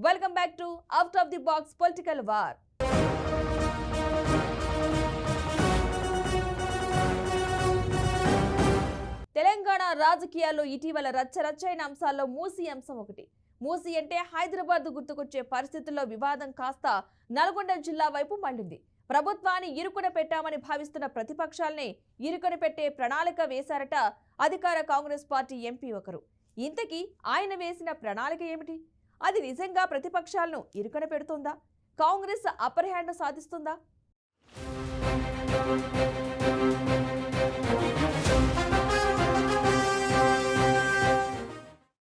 Welcome back to out of the box political war. Telangana రాజకీయాల్లో ఇటీవల రచ్చరచ్చైన అంశాల్లో మూసీ అంశం ఒకటి. మూసీ అంటే హైదరాబాద్ గుర్తుకొచ్చే పరిస్థితుల్లో వివాదం కాస్త నల్గొండ జిల్లా వైపు మళ్లింది. ప్రభుత్వాన్ని ఇరుకున పెట్టామని భావిస్తున్న ప్రతిపక్షాల్ని ఇరుకున పెట్టే ప్రణాళిక వేశారట అధికార కాంగ్రెస్ పార్టీ ఎంపీ ఒకరు. ఇంతకీ ఆయన వేసిన ప్రణాళిక ఏమిటి? అది నిజంగా ప్రతిపక్షాలను ఇరుకున పెడుతుందా? కాంగ్రెస్ అప్పర్ హ్యాండ్ సాధిస్తుందా?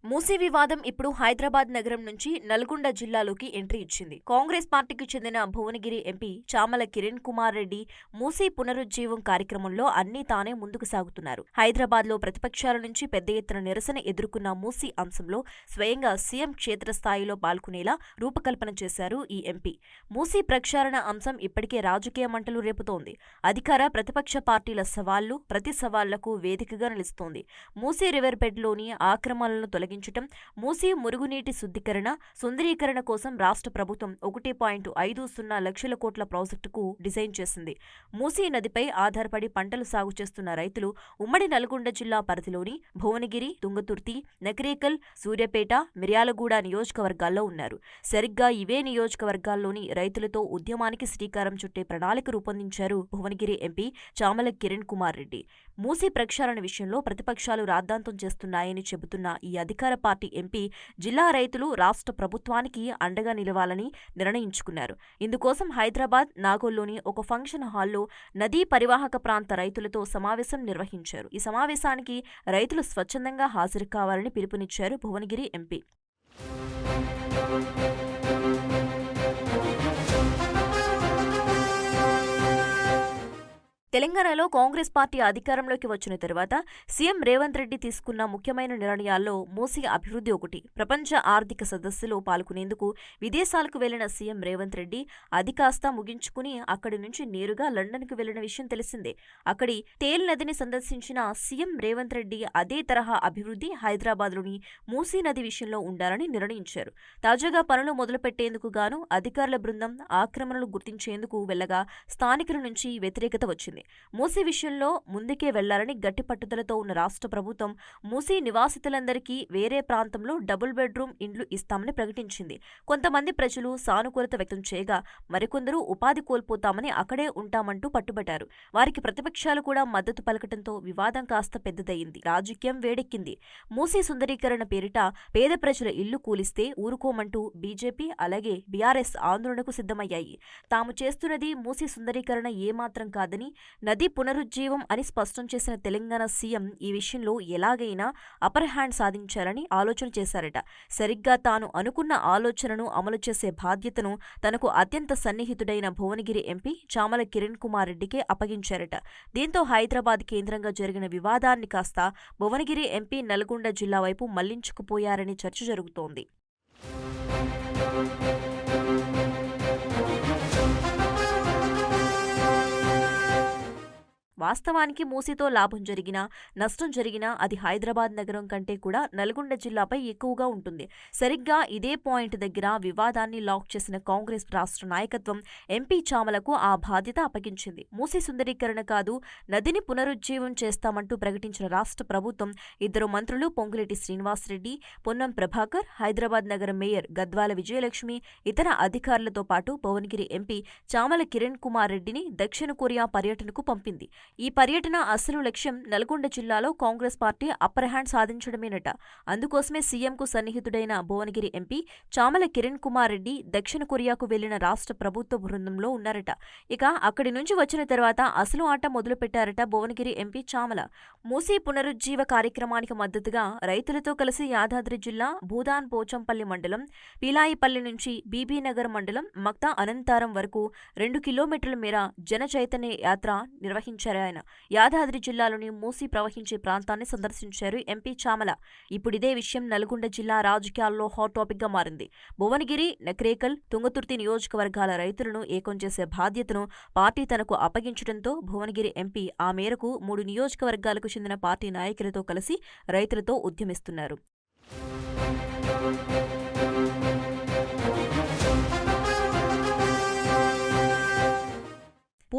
మూసీ వివాదం ఇప్పుడు హైదరాబాద్ నగరం నుంచి నల్గొండ జిల్లాలోకి ఎంట్రీ ఇచ్చింది. కాంగ్రెస్ పార్టీకి చెందిన భువనగిరి ఎంపీ చామల కిరణ్ కుమార్ రెడ్డి మూసీ పునరుజ్జీవం కార్యక్రమంలో అన్నీ తానే ముందుకు సాగుతున్నారు. హైదరాబాద్ లో ప్రతిపక్షాల నుంచి పెద్ద ఎత్తున నిరసన ఎదుర్కొన్న మూసీ అంశంలో స్వయంగా సీఎం క్షేత్రస్థాయిలో పాల్గొనేలా రూపకల్పన చేశారు ఈ ఎంపీ. మూసీ ప్రక్షాళన అంశం ఇప్పటికే రాజకీయ మంటలు రేపుతోంది. అధికార ప్రతిపక్ష పార్టీల సవాళ్లు ప్రతి సవాళ్లకు వేదికగా నిలుస్తోంది. మూసీ రివర్ బెడ్ లోని ఆక్రమణలను తొలగించడం, మూసీ మురుగునీటి శుద్ధీకరణ, సుందరీకరణ కోసం రాష్ట్ర ప్రభుత్వం 1.50 లక్షల కోట్ల ప్రాజెక్టుకు డిజైన్ చేసింది. మూసీ నదిపై ఆధారపడి పంటలు సాగు చేస్తున్న రైతులు ఉమ్మడి నల్గొండ జిల్లా పరిధిలోని భువనగిరి, తుంగతుర్తి, నకరేకల్, సూర్యాపేట, మిర్యాలగూడ నియోజకవర్గాల్లో ఉన్నారు. సరిగ్గా ఇవే నియోజకవర్గాల్లోని రైతులతో ఉద్యమానికి శ్రీకారం చుట్టే ప్రణాళిక రూపొందించారు భువనగిరి ఎంపీ చామల కిరణ్ కుమార్ రెడ్డి. మూసీ ప్రక్షాళన విషయంలో ప్రతిపక్షాలు రాద్ధాంతం చేస్తున్నాయని చెబుతున్న ఈ అధికార పార్టీ ఎంపీ జిల్లా రైతులు రాష్ట్ర ప్రభుత్వానికి అండగా నిలవాలని నిర్ణయించుకున్నారు. ఇందుకోసం హైదరాబాద్ నాగోల్లోని ఒక ఫంక్షన్ హాల్లో నదీ పరివాహక ప్రాంత రైతులతో సమావేశం నిర్వహించారు. ఈ సమావేశానికి రైతులు స్వచ్ఛందంగా హాజరు కావాలని పిలుపునిచ్చారు భువనగిరి ఎంపీ. తెలంగాణలో కాంగ్రెస్ పార్టీ అధికారంలోకి వచ్చిన తర్వాత సీఎం రేవంత్ రెడ్డి తీసుకున్న ముఖ్యమైన నిర్ణయాల్లో మూసీ అభివృద్ధి ఒకటి. ప్రపంచ ఆర్థిక సదస్సులో పాల్గొనేందుకు విదేశాలకు వెళ్లిన సీఎం రేవంత్ రెడ్డి అది కాస్త ముగించుకుని అక్కడి నుంచి నేరుగా లండన్కు వెళ్లిన విషయం తెలిసిందే. అక్కడి తేల్ నదిని సందర్శించిన సీఎం రేవంత్ రెడ్డి అదే తరహా అభివృద్ధి హైదరాబాద్లోని మూసీ నది విషయంలో ఉండాలని నిర్ణయించారు. తాజాగా పనులు మొదలుపెట్టేందుకు గాను అధికారుల బృందం ఆక్రమణలు గుర్తించేందుకు వెళ్లగా స్థానికుల నుంచి వ్యతిరేకత వచ్చింది. మూసీ విషయంలో ముందుకే వెళ్లాలని గట్టి పట్టుదలతో ఉన్న రాష్ట్ర ప్రభుత్వం మూసీ నివాసితులందరికీ వేరే ప్రాంతంలో డబుల్ బెడ్రూమ్ ఇండ్లు ఇస్తామని ప్రకటించింది. కొంతమంది ప్రజలు సానుకూలత వ్యక్తం చేయగా మరికొందరు ఉపాధి కోల్పోతామని అక్కడే ఉంటామంటూ పట్టుబట్టారు. వారికి ప్రతిపక్షాలు కూడా మద్దతు పలకటంతో వివాదం కాస్త పెద్దదయ్యింది. రాజకీయం వేడెక్కింది. మూసీ సుందరీకరణ పేరిట పేద ప్రజల ఇల్లు కూలిస్తే ఊరుకోమంటూ బీజేపీ అలాగే బీఆర్ఎస్ ఆందోళనకు సిద్ధమయ్యాయి. తాము చేస్తున్నది మూసీ సుందరీకరణ ఏమాత్రం కాదని, నది పునరుజ్జీవం అని స్పష్టం చేసిన తెలంగాణ సీఎం ఈ విషయంలో ఎలాగైనా అప్పర్ హ్యాండ్ సాధించాలని ఆలోచన చేశారట. సరిగ్గా తాను అనుకున్న ఆలోచనను అమలు చేసే బాధ్యతను తనకు అత్యంత సన్నిహితుడైన భువనగిరి ఎంపీ చామల కిరణ్ కుమార్ రెడ్డికే అప్పగించారట. దీంతో హైదరాబాద్ కేంద్రంగా జరిగిన వివాదాన్ని కాస్త భువనగిరి ఎంపీ నల్గొండ జిల్లా వైపు మళ్లించుకుపోయారని చర్చ జరుగుతోంది. వాస్తవానికి మూసీతో లాభం జరిగినా నష్టం జరిగినా అది హైదరాబాద్ నగరం కంటే కూడా నల్గొండ జిల్లాపై ఎక్కువగా ఉంటుంది. సరిగ్గా ఇదే పాయింట్ దగ్గర వివాదాన్ని లాక్ చేసిన కాంగ్రెస్ రాష్ట్ర నాయకత్వం ఎంపీ చామలకు ఆ బాధ్యత అప్పగించింది. మూసీ సుందరీకరణ కాదు, నదిని పునరుజ్జీవం చేస్తామంటూ ప్రకటించిన రాష్ట్ర ప్రభుత్వం ఇద్దరు మంత్రులు పొంగులేటి శ్రీనివాసరెడ్డి, పొన్నం ప్రభాకర్, హైదరాబాద్ నగర మేయర్ గద్వాల విజయలక్ష్మి, ఇతర అధికారులతో పాటు భువనగిరి ఎంపీ చామల కిరణ్ కుమార్ రెడ్డిని దక్షిణ కొరియా పర్యటనకు పంపింది. ఈ పర్యటన అసలు లక్ష్యం నల్గొండ జిల్లాలో కాంగ్రెస్ పార్టీ అప్పర్ హ్యాండ్ సాధించడమేనట. అందుకోసమే సీఎంకు సన్నిహితుడైన భువనగిరి ఎంపీ చామల కిరణ్ కుమార్ రెడ్డి దక్షిణ కొరియాకు వెళ్లిన రాష్ట్ర ప్రభుత్వ బృందంలో ఉన్నారట. ఇక అక్కడి నుంచి వచ్చిన తర్వాత అసలు ఆట మొదలుపెట్టారట భువనగిరి ఎంపీ చామల. మూసీ పునరుజ్జీవ కార్యక్రమానికి మద్దతుగా రైతులతో కలిసి యాదాద్రి జిల్లా భూదాన్ పోచంపల్లి మండలం పీలాయిపల్లి నుంచి బీబీనగర్ మండలం మక్తా అనంతారం వరకు 2 కిలోమీటర్ల మేర జన చైతన్య యాత్ర నిర్వహించారు. యాదాద్రి జిల్లాలోని మూసీ ప్రవహించే ప్రాంతాన్ని సందర్శించారు ఎంపీ చామల. ఇప్పుడిదే విషయం నల్గొండ జిల్లా రాజకీయాల్లో హాట్ టాపిక్ గా మారింది. భువనగిరి, నకరేకల్, తుంగతుర్తి నియోజకవర్గాల రైతులను ఏకం చేసే బాధ్యతను పార్టీ తనకు అప్పగించడంతో భువనగిరి ఎంపీ ఆ మేరకు 3 నియోజకవర్గాలకు చెందిన పార్టీ నాయకులతో కలిసి రైతులతో ఉద్యమిస్తున్నారు.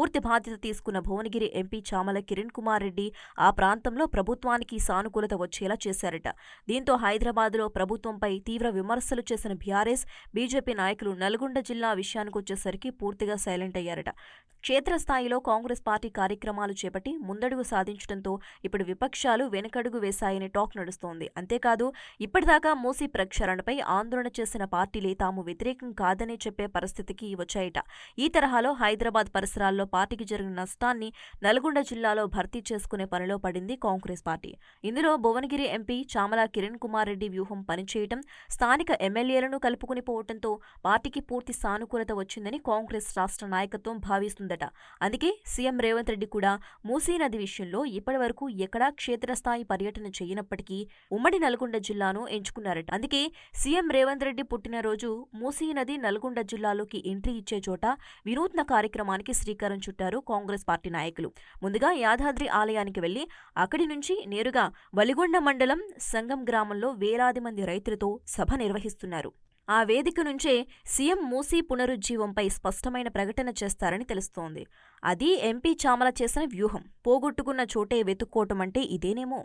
పూర్తి బాధ్యత తీసుకున్న భువనగిరి ఎంపీ చామల కిరణ్ కుమార్ రెడ్డి ఆ ప్రాంతంలో ప్రభుత్వానికి సానుకూలత వచ్చేలా చేశారట. దీంతో హైదరాబాద్లో ప్రభుత్వంపై తీవ్ర విమర్శలు చేసిన బీఆర్ఎస్, బీజేపీ నాయకులు నల్గొండ జిల్లా విషయానికొచ్చేసరికి పూర్తిగా సైలెంట్ అయ్యారట. క్షేత్రస్థాయిలో కాంగ్రెస్ పార్టీ కార్యక్రమాలు చేపట్టి ముందడుగు సాధించడంతో ఇప్పుడు విపక్షాలు వెనకడుగు వేశాయని టాక్ నడుస్తోంది. అంతేకాదు ఇప్పటిదాకా మూసీ ప్రక్షాళనపై ఆందోళన చేసిన పార్టీలే తాము వ్యతిరేకం కాదని చెప్పే పరిస్థితికి వచ్చాయట. ఈ తరహాలో హైదరాబాద్ పరిసరాల్లో పార్టీకి జరిగిన నష్టాన్ని నల్గొండ జిల్లాలో భర్తీ చేసుకునే పనిలో పడింది కాంగ్రెస్ పార్టీ. ఇందులో భువనగిరి ఎంపీ చామల కిరణ్ కుమార్ రెడ్డి వ్యూహం పనిచేయటం, స్థానిక ఎమ్మెల్యేలను కలుపుకుని పోవడంతో పార్టీకి పూర్తి సానుకూలత వచ్చిందని కాంగ్రెస్ రాష్ట్ర నాయకత్వం భావిస్తుందట. అందుకే సీఎం రేవంత్ రెడ్డి కూడా మూసీ నది విషయంలో ఇప్పటివరకు ఎక్కడా క్షేత్రస్థాయి పర్యటన చేయనప్పటికీ ఉమ్మడి నల్గొండ జిల్లాను ఎంచుకున్నారట. అందుకే సీఎం రేవంత్ రెడ్డి పుట్టినరోజు మూసీ నది నల్గొండ జిల్లాలోకి ఎంట్రీ ఇచ్చే చోట వినూత్న కార్యక్రమానికి శ్రీకారం చుట్టారు కాంగ్రెస్ పార్టీ నాయకులు. ముందుగా యాదాద్రి ఆలయానికి వెళ్లి అక్కడి నుంచి నేరుగా వలిగొండ మండలం సంగం గ్రామంలో వేలాది మంది రైతులతో సభ నిర్వహిస్తున్నారు. ఆ వేదిక నుంచే సీఎం మూసీ పునరుజ్జీవంపై స్పష్టమైన ప్రకటన చేస్తారని తెలుస్తోంది. అది ఎంపీ చామల చేసిన వ్యూహం. పోగొట్టుకున్న చోటే వెతుక్కోవటం అంటే ఇదేనేమో.